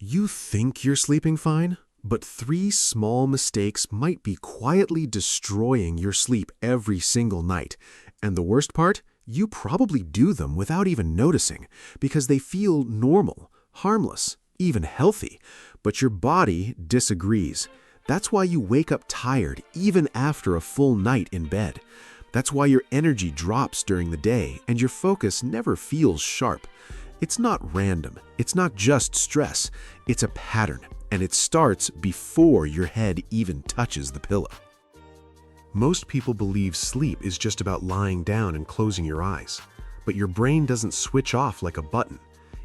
You think you're sleeping fine, but 3 small mistakes might be quietly destroying your sleep every single night. And the worst part? You probably do them without even noticing because they feel normal, harmless, even healthy. But your body disagrees. That's why you wake up tired even after a full night in bed. That's why your energy drops during the day and your focus never feels sharp. It's not random. It's not just stress. It's a pattern, and it starts before your head even touches the pillow. Most people believe sleep is just about lying down and closing your eyes. But your brain doesn't switch off like a button.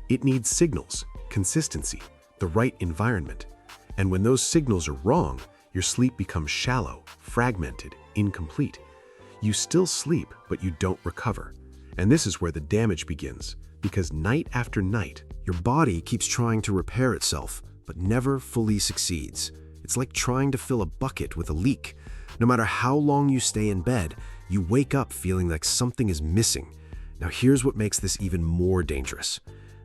It needs signals, consistency, the right environment. And when those signals are wrong, your sleep becomes shallow, fragmented, incomplete. You still sleep, but you don't recover. And this is where the damage begins. Because night after night, your body keeps trying to repair itself, but never fully succeeds. It's like trying to fill a bucket with a leak. No matter how long you stay in bed, you wake up feeling like something is missing. Now here's what makes this even more dangerous.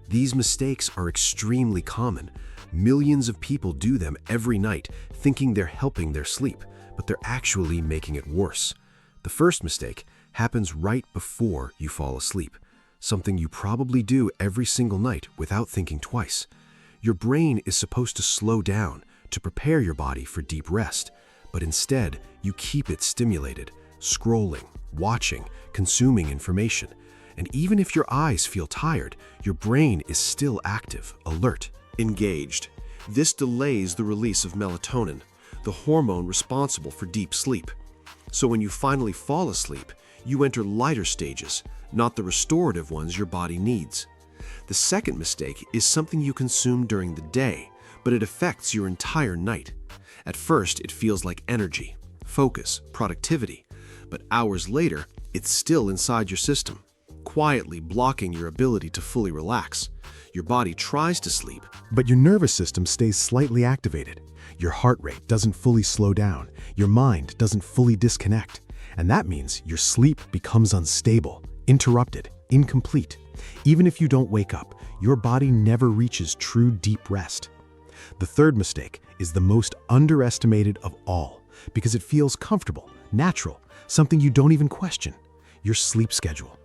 These mistakes are extremely common. Millions of people do them every night, thinking they're helping their sleep, but they're actually making it worse. The first mistake happens right before you fall asleep. Something you probably do every single night without thinking twice. Your brain is supposed to slow down to prepare your body for deep rest, but instead you keep it stimulated, scrolling, watching, consuming information. And even if your eyes feel tired, your brain is still active, alert, engaged. This delays the release of melatonin, the hormone responsible for deep sleep. So when you finally fall asleep, you enter lighter stages, not the restorative ones your body needs. The second mistake is something you consume during the day, but it affects your entire night. At first, it feels like energy, focus, productivity, but hours later, it's still inside your system, quietly blocking your ability to fully relax. Your body tries to sleep, but your nervous system stays slightly activated. Your heart rate doesn't fully slow down. Your mind doesn't fully disconnect. And that means your sleep becomes unstable, interrupted, incomplete. Even if you don't wake up, your body never reaches true deep rest. The third mistake is the most underestimated of all because it feels comfortable, natural, something you don't even question. Your sleep schedule.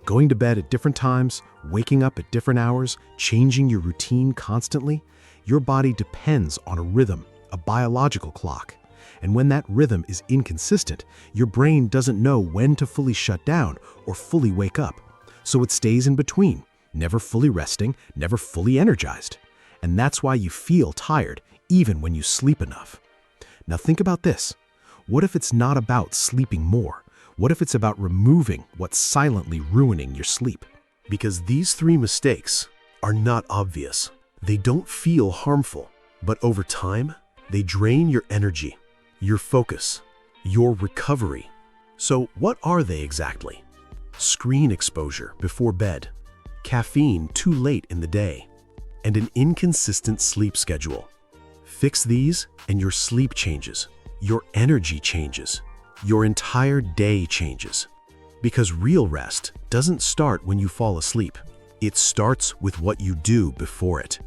Going to bed at different times, waking up at different hours, changing your routine constantly. Your body depends on a rhythm, a biological clock. And when that rhythm is inconsistent, your brain doesn't know when to fully shut down or fully wake up. So it stays in between, never fully resting, never fully energized. And that's why you feel tired even when you sleep enough. Now think about this. What if it's not about sleeping more? What if it's about removing what's silently ruining your sleep? Because these 3 mistakes are not obvious. They don't feel harmful, but over time, they drain your energy, your focus, your recovery. So what are they exactly? Screen exposure before bed, caffeine too late in the day, and an inconsistent sleep schedule. Fix these and your sleep changes, your energy changes, your entire day changes. Because real rest doesn't start when you fall asleep. It starts with what you do before it.